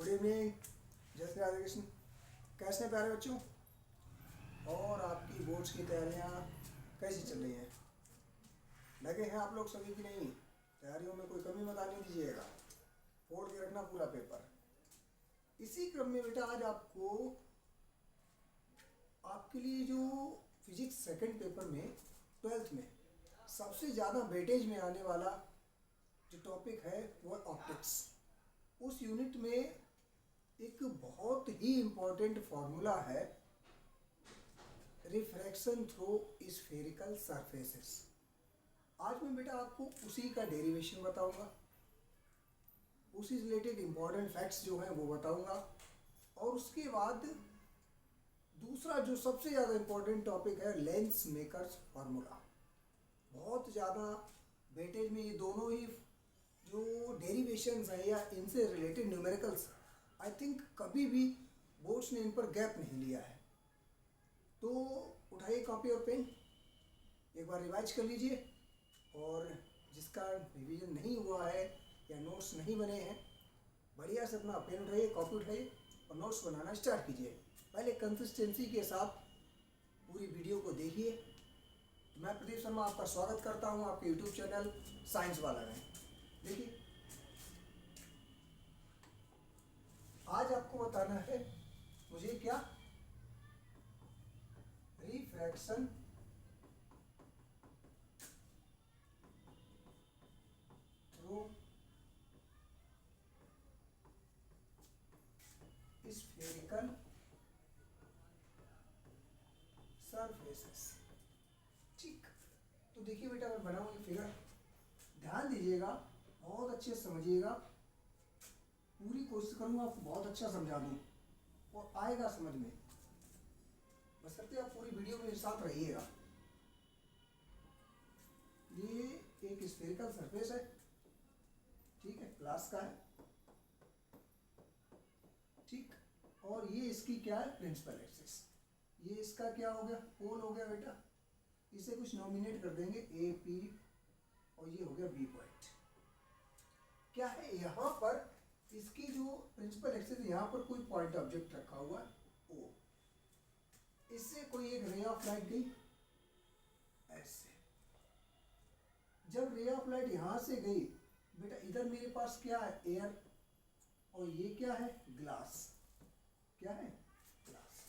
Good evening. जय श्री राधे कृष्ण। कैसे हैं प्यारे बच्चों? और आपकी बोर्ड्स की तैयारियां कैसी चल रही हैं? लगे हैं आप लोग सभी की नहीं? तैयारियों में कोई कमी मत आने दीजिएगा, फोड़ के रखना पूरा पेपर। इसी क्रम में बेटा आज आपको आपके लिए जो फिजिक्स सेकंड पेपर में 12th में सबसे ज़्यादा वेटेज में आने वाला जो टॉपिक है वो ऑप्टिक्स। उस यूनिट में एक बहुत ही इम्पोर्टेंट फॉर्मूला है, रिफ्रैक्शन थ्रू स्फेरिकल सरफेसेस। आज मैं बेटा आपको उसी का डेरिवेशन बताऊंगा, उसी रिलेटेड इम्पोर्टेंट फैक्ट्स जो हैं वो बताऊंगा, और उसके बाद दूसरा जो सबसे ज़्यादा इम्पोर्टेंट टॉपिक है लेंस मेकर्स फार्मूला। बहुत ज़्यादा वेटेज में ये दोनों ही जो डेरिवेशंस हैं या इनसे रिलेटेड न्यूमेरिकल्स, आई थिंक कभी भी बोर्ड्स ने इन पर गैप नहीं लिया है। तो उठाइए कॉपी और पेन, एक बार रिवाइज कर लीजिए, और जिसका रिवीजन नहीं हुआ है या नोट्स नहीं बने हैं, बढ़िया से अपना पेन उठाइए, कॉपी उठाइए और नोट्स बनाना स्टार्ट कीजिए। पहले कंसिस्टेंसी के साथ पूरी वीडियो को देखिए। मैं प्रदीप शर्मा आपका स्वागत करता हूं आपके यूट्यूब चैनल साइंस वाला में। देखिए, आज आपको बताना है मुझे क्या, रिफ्रैक्शन थ्रू स्फेरिकल सरफेसेस। ठीक, तो देखिए बेटा, मैं बनाऊंगा ये फिगर, ध्यान दीजिएगा, बहुत अच्छे से समझिएगा। पूरी कोशिश करूंगा आपको बहुत अच्छा समझा दूं और आएगा समझ में, बशर्ते आप पूरी वीडियो में साथ रहिएगा। ये एक स्फेरिकल सरफेस है, ठीक है, ग्लास का है, ठीक, और ये इसकी क्या है, प्रिंसिपल एक्सिस। ये इसका क्या हो गया, पोल हो गया बेटा। इसे कुछ नॉमिनेट कर देंगे ए पी, और ये हो गया बी पॉइंट। क्या है यहाँ पर, इसकी जो प्रिंसिपल एक्सिस, यहाँ पर कोई पॉइंट ऑब्जेक्ट रखा हुआ है ओ, इससे कोई एक रे ऑफ लाइट गई ऐसे। जब रे ऑफ लाइट यहाँ से गई बेटा, इधर मेरे पास क्या है, एयर, और ये क्या है, ग्लास। क्या है, ग्लास।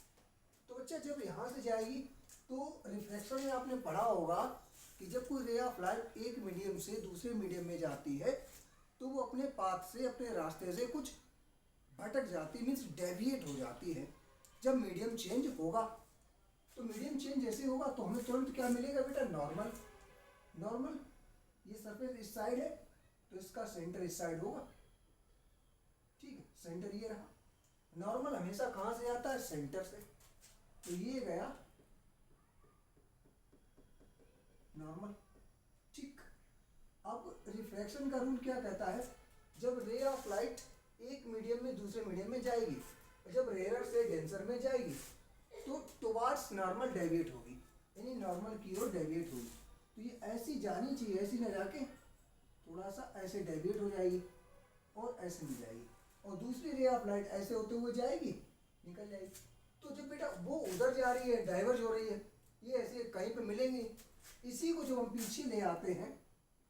तो बच्चा जब यहाँ से जाएगी तो रिफ्लेक्शन में आपने पढ़ा होगा कि जब कोई रे ऑफ लाइट एक मीडियम से दूसरे मीडियम में जाती है तो वो अपने पाथ से, अपने रास्ते से कुछ भटक जाती, मीन्स डेविएट हो जाती है। जब मीडियम चेंज होगा, तो मीडियम चेंज जैसे होगा तो हमें तुरंत क्या मिलेगा बेटा, नॉर्मल। नॉर्मल, ये सरफेस इस साइड है तो इसका सेंटर इस साइड होगा, ठीक है, सेंटर ये रहा। नॉर्मल हमेशा कहाँ से आता है, सेंटर से, तो ये गया नॉर्मल, ठीक। अब रिफ्रैक्शन का रूल क्या कहता है, जब रे ऑफ लाइट एक मीडियम में दूसरे मीडियम में जाएगी, और जब रेयर से डेंसर में जाएगी तो टुवार्ड्स नॉर्मल डेविएट होगी, यानी नॉर्मल की ओर डेविएट होगी। तो ये ऐसी जानी चाहिए, ऐसी न जाके थोड़ा सा ऐसे डेविएट हो जाएगी और ऐसे नहीं जाएगी, और दूसरी रे ऑफ लाइट ऐसे होते हुए जाएगी, निकल जाएगी। तो जब बेटा वो उधर जा रही है, डाइवर्ज हो रही है, ये ऐसे कहीं पे मिलेंगी, इसी को जब हम पीछे ले आते हैं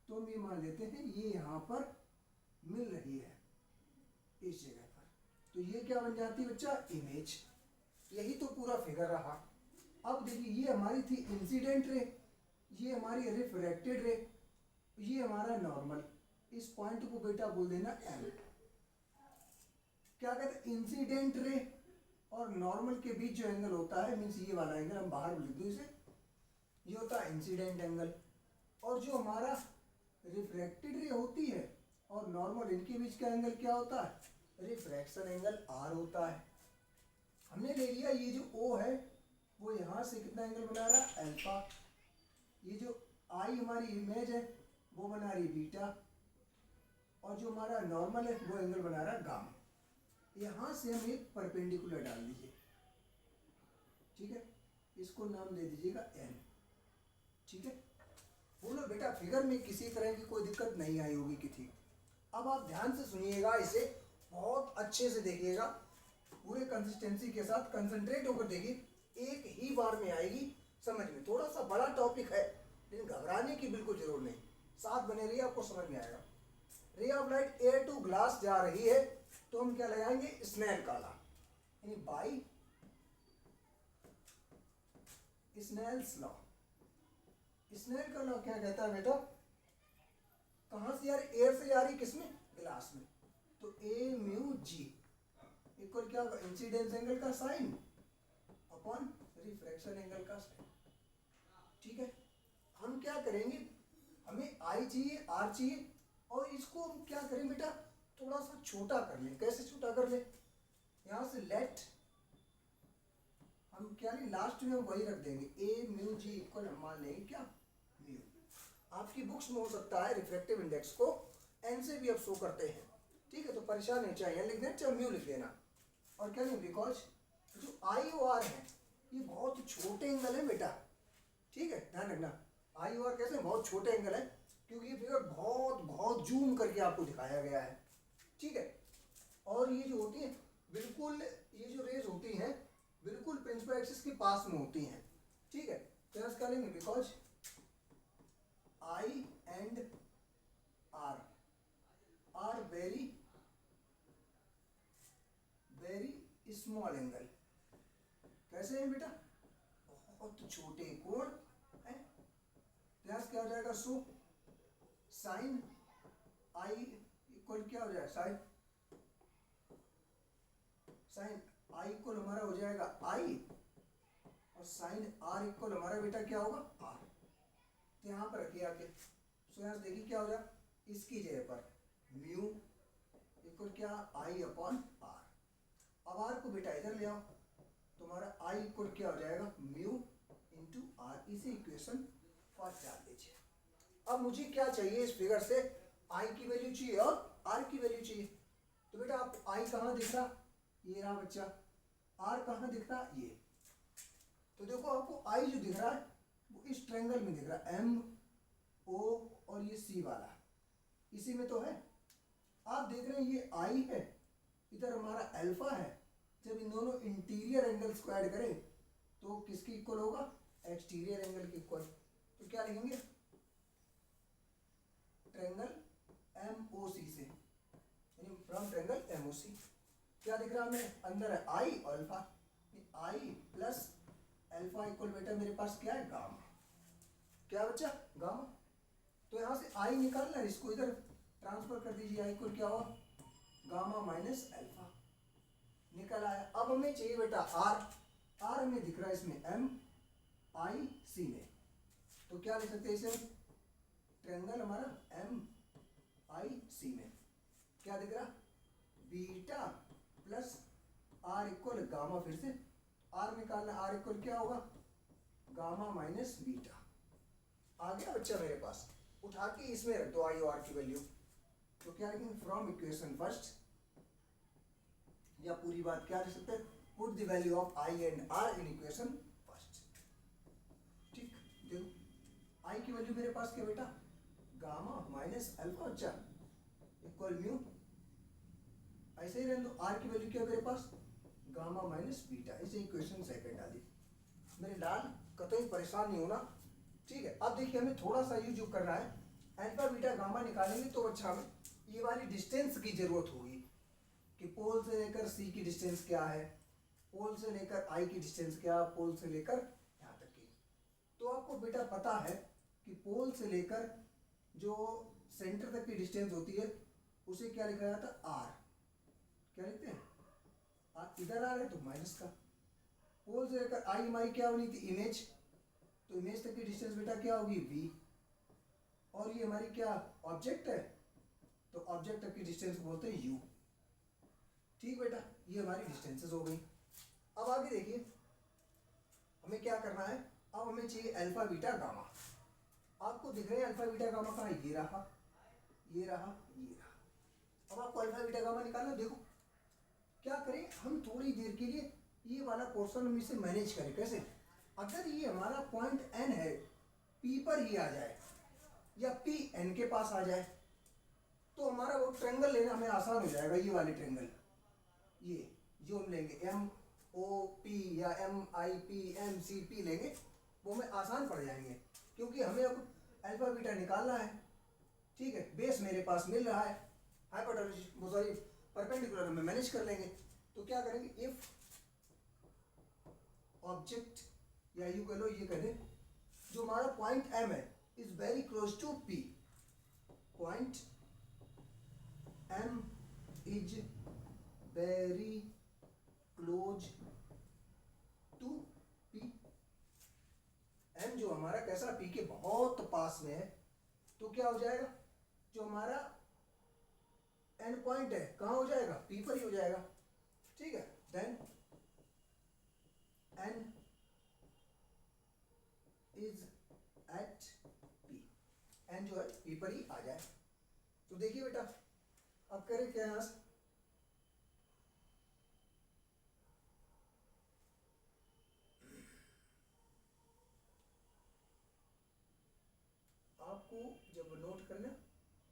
तो हम ये मान लेते हैं ये यहाँ पर मिल रही है इस जगह पर, तो ये क्या बन जाती है बच्चा, इमेज। यही तो पूरा फिगर रहा। अब देखिए, ये हमारी थी इंसिडेंट रे, ये हमारी रिफ्रैक्टेड रे, ये हमारा नॉर्मल। इस पॉइंट को बेटा बोल देना एम। क्या कहते हैं, इंसिडेंट रे और नॉर्मल के बीच जो एंगल होता है, मीन्स ये वाला एंगल, हम बाहर लिख दो इसे, ये होता है इंसिडेंट एंगल। और जो हमारा रिफ्रैक्टेड रे होती है और नॉर्मल, इनके बीच का एंगल क्या होता है, रिफ्रैक्शन एंगल आर होता है। हमने ले लिया ये जो ओ है वो यहाँ से कितना एंगल बना रहा है, अल्फा। ये जो आई हमारी इमेज है वो बना रही बीटा, और जो हमारा नॉर्मल है वो एंगल बना रहा है गामा। यहाँ से हम एक परपेंडिकुलर डाल दीजिए, ठीक है, इसको नाम दे दीजिएगा एन, ठीक है। बोलो बेटा, फिगर में किसी तरह की कोई दिक्कत नहीं आई होगी किसी। अब आप ध्यान से सुनिएगा इसे, बहुत अच्छे से देखिएगा, पूरे कंसिस्टेंसी के साथ कंसंट्रेट होकर देखिए, एक ही बार में आएगी समझ में। थोड़ा सा बड़ा टॉपिक है लेकिन घबराने की बिल्कुल जरूरत नहीं, साथ बने रहिए, आपको समझ में आएगा। Ray of light air to glass जा रही है तो हम क्या लगाएंगे, स्नेल का लॉ, यानी बाई स्नेल्स लॉ। स्नेल का लॉ क्या कहता है बेटा, कहां से यार, एयर से जा रही किसमें, ग्लास में, तो ए म्यू जी इक्वल क्या होगा, इंसिडेंस एंगल का साइन अपॉन रिफ्रैक्शन एंगल का साइन। ठीक है, हम क्या करेंगे, हमें आई चाहिए, आर चाहिए, और इसको हम क्या करें बेटा, थोड़ा सा छोटा कर लें। कैसे छोटा कर लें, यहां से लेट हम क्या नहीं, लास्ट में हम वही रख देंगे, ए म्यू जी इक्वल हम मान लेंगे क्या, म्यू। आपकी बुक्स में हो सकता है रिफ्रैक्टिव इंडेक्स को एन से भी अब शो करते हैं, ठीक है, तो परेशान नहीं, चाहे लिख देना चाहे म्यू लिख देना। और क्या नहीं, बिकॉज जो आई ओ आर है ये बहुत छोटे एंगल है बेटा, ठीक है, ध्यान रखना। आई ओ आर कैसे, बहुत छोटे एंगल है, क्योंकि ये फिगर बहुत बहुत जूम करके आपको दिखाया गया है, ठीक है। और ये जो होती है बिल्कुल, ये जो रेज होती हैं बिल्कुल प्रिंसिपल एक्सिस के पास में होती हैं, ठीक है। तो यहाँ क्या लेंगे, because i and r are very very small angle. कैसे है बेटा, बहुत छोटे कोण है। यहाँ क्या हो जाएगा, सो साइन आई इक्वल क्या हो जाएगा, साइन आई इक्वल हमारा हो जाएगा आई, और साइन आर इक्वल हमारा बेटा क्या होगा, आर। तो यहाँ पर रखिए आके, सो यहाँ देखिए क्या हो जाएगा, इसकी जगह पर म्यू इक्वल क्या, आई अपॉन आर। अब आर को बेटा इधर ले आओ, तुम्हारा आई इक्वल क्या हो जाएगा, म्यू इंटू आर। इसे इक्वेशन फर्स्ट डाल दीजिए। अब मुझे क्या चाहिए इस फिगर से, आई की वैल्यू चाहिए और आर की वैल्यू चाहिए। तो बेटा आप आई कहाँ दिख रहा, ये रहा बच्चा, आर कहाँ दिख रहा, ये। तो देखो आपको आई जो दिख रहा है वो इस ट्रायंगल में दिख रहा है, एम ओ और ये सी वाला, इसी में तो है। आप देख रहे हैं ये आई है, इधर हमारा अल्फा है। जब इन दोनों इंटीरियर एंगल्स को ऐड करें तो किसकी इक्वल होगा, एक्सटीरियर एंगल की इक्वल। तो क्या लिखेंगे, ट्रायंगल एमओसी से, यानी फ्रॉम ट्रायंगल एमओसी क्या दिख रहा है हमें, अंदर है आई और अल्फा, आई प्लस अल्फा इक्वल बेटा मेरे पास क्या है, गामा। क्या बच्चा, गामा। तो यहाँ से आई निकालना है, इसको इधर ट्रांसफर कर दीजिए, आई इक्वल क्या हुआ, गामा माइनस अल्फा, निकल आया। अब हमें चाहिए बेटा आर, आर हमें दिख रहा है इसमें एम आई सी में, तो क्या लिख सकते हैं इसे, ट्रायंगल हमारा एम आई सी में क्या दिख रहा, beta plus r equal gamma. फिर से आर निकालना, आर इक्वल क्या होगा, गामा माइनस बीटा। आ गया बच्चा मेरे पास, उठा के इसमें रख दो आई और आर की वैल्यू। तो क्या लिखेंगे, फ्रॉम इक्वेशन फर्स्ट, या पूरी बात क्या लिख सकते हैं, put the value of i and r in equation first. ठीक, देखो आई की वैल्यू मेरे पास क्या बेटा, गामा माइनस अल्फा बच्चा इक्वल म्यू, ऐसे ही रहने दो। आर की वैल्यू क्या मेरे पास, गामा माइनस बीटा। इसे इक्वेशन सेकंड डाली मेरे लाल, कतई परेशान नहीं होना, ठीक है। अब देखिए हमें थोड़ा सा ये जो कर रहा है, अल्फा बीटा गामा निकालेंगे तो अच्छा हमें ये वाली डिस्टेंस की जरूरत होगी कि पोल से लेकर सी की डिस्टेंस क्या है, पोल से लेकर आई की डिस्टेंस क्या, पोल से लेकर यहाँ तक की। तो आपको बेटा पता है कि पोल से लेकर जो सेंटर तक की डिस्टेंस होती है उसे क्या लिखा जाता है, आर। क्या लिखते हैं, इधर आ रहे तो माइनस का। पोल से लेकर आई हमारी क्या बनी थी, इमेज, तो इमेज तक की डिस्टेंस बेटा क्या होगी, वी। और ये हमारी क्या ऑब्जेक्ट है, तो ऑब्जेक्ट तक की डिस्टेंस को बोलते हैं यू। ठीक बेटा, ये हमारी डिस्टेंसेस हो गई। अब आगे देखिए हमें क्या करना है, अब हमें चाहिए अल्फा बीटा गामा। आपको दिख रहे हैं अल्फा बीटा गामा कहाँ, ये रहा, ये रहा, ये रहा। अब आपको अल्फा बीटा गामा निकालना। देखो क्या करें, हम थोड़ी देर के लिए ये वाला पोर्शन हम इसे मैनेज करें। कैसे, अगर ये हमारा पॉइंट एन है, पी पर ही आ जाए या पी एन के पास आ जाए, तो हमारा वो ट्रेंगल लेना हमें आसान हो जाएगा। ये वाले ट्रेंगल, ये जो हम लेंगे एम ओ पी या M I P M C P लेंगे, वो हमें आसान पड़ जाएंगे, क्योंकि हमें अब अल्फा बीटा निकालना है। ठीक है, बेस मेरे पास मिल रहा है, हाइपोटेन्यूज सॉरी परपेंडिकुलर में मैनेज कर लेंगे। तो क्या करेंगे, इफ ऑब्जेक्ट या यू कह लो, ये करें जो हमारा पॉइंट एम है is very close to P, point M is very close to P. M जो हमारा कैसा, पी के बहुत पास में है, तो क्या हो जाएगा, जो हमारा एंड पॉइंट है कहाँ हो जाएगा, पी पर ही हो जाएगा। ठीक है, then N is at P, N जो है पी पर ही आ जाए। तो देखिए बेटा, अब करें क्या, यहां से आपको जब नोट करना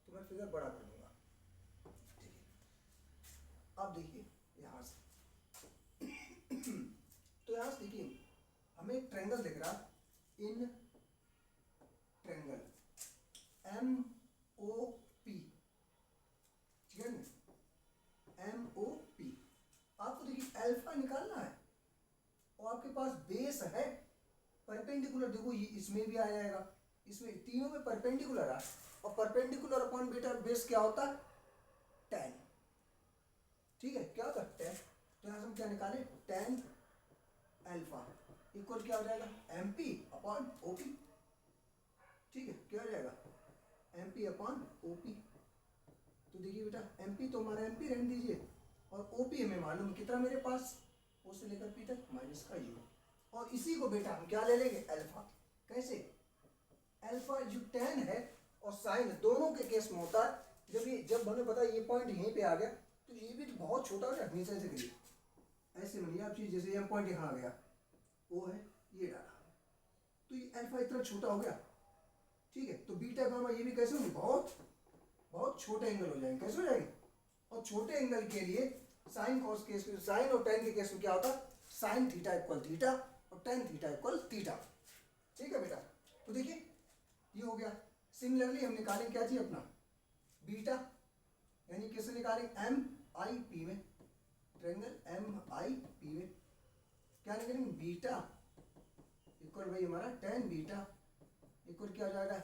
तो मैं फिगर बड़ा कर दूंगा। ठीक है, अब देखिए यहां से तो यहां से देखिए हमें एक ट्रेंगल दिख रहा, in triangle M O P, ठीक है ना, एम ओ पी। आपको देखिए अल्फा निकालना है और आपके पास बेस है परपेंडिकुलर, देखो ये इसमें भी आ जाएगा, इसमें तीनों में परपेंडिकुलर है, और परपेंडिकुलर अपॉन बीटा बेस क्या होता है, टेन। ठीक है, क्या होता है टेन, तो यहां से हम क्या निकालें, टेन अल्फा इक्वल क्या हो जाएगा, M P upon O P. ठीक है, क्या हो जाएगा, M P upon O P. तो देखिए बेटा, एम पी तो हमारा एम पी रहने दीजिए, और ओ पी हमें मालूम कितना मेरे पास, ओ से लेकर पी तक माइनस का यू, और इसी को बेटा हम क्या ले लेंगे, अल्फा। कैसे, अल्फा जो टेन है और साइन दोनों के केस में होता है, जब हमें पता है ये पॉइंट यहीं पे आ गया, तो ये भी तो बहुत छोटा हो जाए, हमेशा ऐसे करिए, ऐसे बनिए आप चीज, जैसे ये पॉइंट यहाँ आ गया, वो है ये डाला, तो ये अल्फा इतना छोटा हो गया। ठीक है, तो बीटा गामा ये भी कैसे होंगे, बहुत बहुत छोटे एंगल हो जाएंगे, कैसे हो जाएंगे, और छोटे एंगल के लिए साइन कॉस केस में, साइन और टेन के केस में क्या होता है, साइन थीटा इक्वल थीटा और टेन थीटा इक्वल थीटा। ठीक है बेटा, तो देखिए ये हो गया। सिमिलरली हम निकालेंगे क्या चाहिए अपना, बीटा, यानी कैसे निकालेंगे, एम आई पी में, ट्रेंगल एम आई पी में क्या निकालेंगे, बीटा इक्वल भाई हमारा टेन बीटा इक्वल क्या हो जाएगा,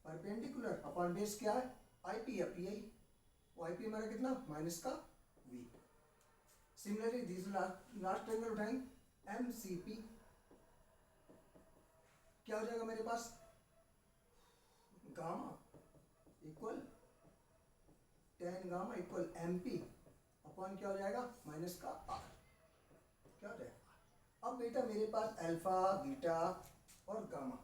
परपेंडिकुलर अपॉन बेस क्या है, आई पी या पी आई, वो आई पी हमारा कितना, माइनस का v. Similarly this last triangle उठाएंगे, एम सी पी क्या हो जाएगा मेरे पास, gamma equal ten gamma equal m P upon क्या हो जाएगा, माइनस का आर, क्या हो जाएगा। अब बेटा मेरे पास अल्फा बीटा और गामा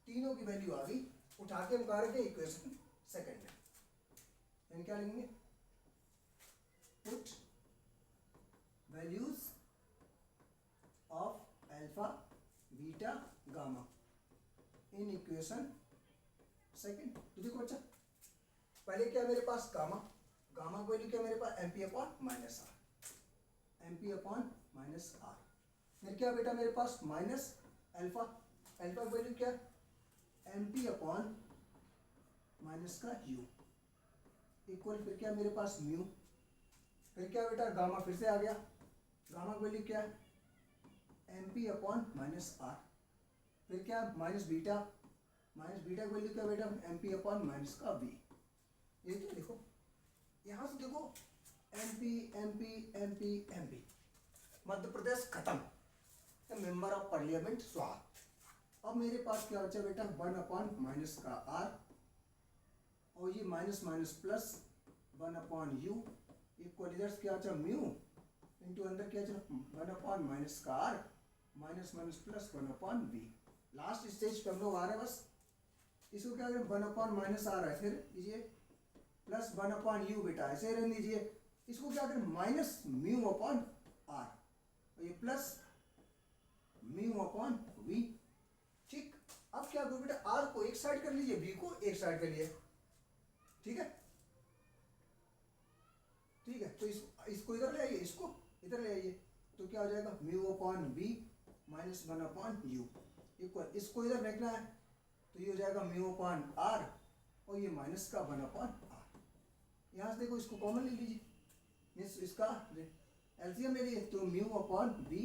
तीनों की वैल्यू आ गई, उठा के हम कहा रखे इक्वेशन सेकंड में, यानी क्या लिखेंगे, put values of alpha beta gamma in equation second. तो देखो बच्चा, पहले क्या मेरे पास गामा, गामा की वैल्यू क्या मेरे पास, m P upon minus r, m P upon minus r. फिर क्या बेटा मेरे पास माइनस अल्फा, अल्फा की वैल्यू क्या, एम पी अपॉन माइनस का यू इक्वल फिर क्या मेरे पास म्यू। फिर क्या बेटा गामा फिर से आ गया, गामा की वैल्यू क्या है, m P upon minus r. फिर क्या माइनस बीटा, माइनस बीटा की वैल्यू क्या बेटा, एम पी अपॉन माइनस का वी। ये तो देखो यहाँ से देखो, m p m p m p m p, Madhya Pradesh खत्म, मेंबर ऑफ पार्लियामेंट स्वाहा। अब मेरे पास क्या बचा बेटा, वन अपॉन माइनस का आर, और ये minus minus plus one upon u equal इधर क्या बचा, म्यू इंटू अंदर क्या बचा, वन अपॉन माइनस का r minus minus plus one upon v. Last stage पे हम लोग आ रहे हैं बस, इसको क्या करें, वन अपॉन माइनस आर है, फिर लीजिए प्लस वन अपॉन यू बेटा ऐसे रहने दीजिए, इसको क्या करें माइनस म्यू अपॉन आर, और ये प्लस म्यू अपॉन वी। ठीक, अब क्या करो बेटा, आर को एक साइड कर लीजिए, वी को एक साइड कर लीजिए, ठीक है। इसको इधर ले आइए, इसको इधर ले आइए, तो क्या हो जाएगा mu upon b minus 1 upon u equal, इसको इधर फेंकना है तो ये हो जाएगा म्यू अपॉन आर और ये माइनस का 1 अपॉन आर। यहाँ से देखो इसको कॉमन ले लीजिए, मीन्स इसका एलसीएम ले लीजिए, तो mu upon b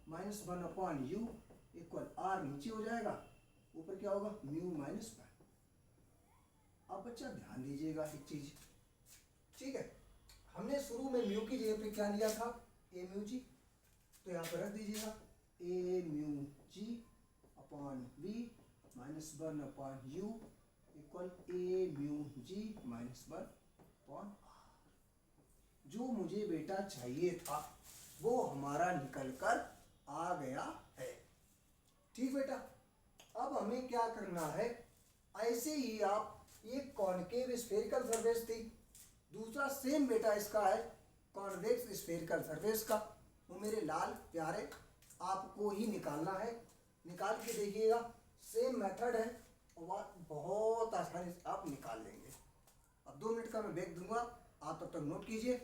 minus 1 upon u equal r नीचे हो जाएगा, ऊपर क्या होगा म्यू माइनस 1। अब बच्चा ध्यान दीजिएगा एक चीज, ठीक है, हमने शुरू में म्यू की जगह पे क्या लिया था ए म्यू जी, तो यहाँ पर रख दीजिएगा a mu g upon b minus 1 upon u equal a mu g minus 1 upon r. जो मुझे बेटा चाहिए था वो हमारा निकल कर आ गया है। ठीक बेटा, अब हमें क्या करना है, ऐसे ही आप एक कॉनकेव स्फेरिकल सरफेस थी, दूसरा सेम बेटा इसका है कॉन्वेक्स स्फेरिकल सरफेस का, वो मेरे लाल प्यारे आपको ही निकालना है, निकाल के देखिएगा, सेम मेथड है और बहुत आसानी से आप निकाल लेंगे। अब 2 मिनट का मैं ब्रेक दूंगा, आप तब तक नोट कीजिए।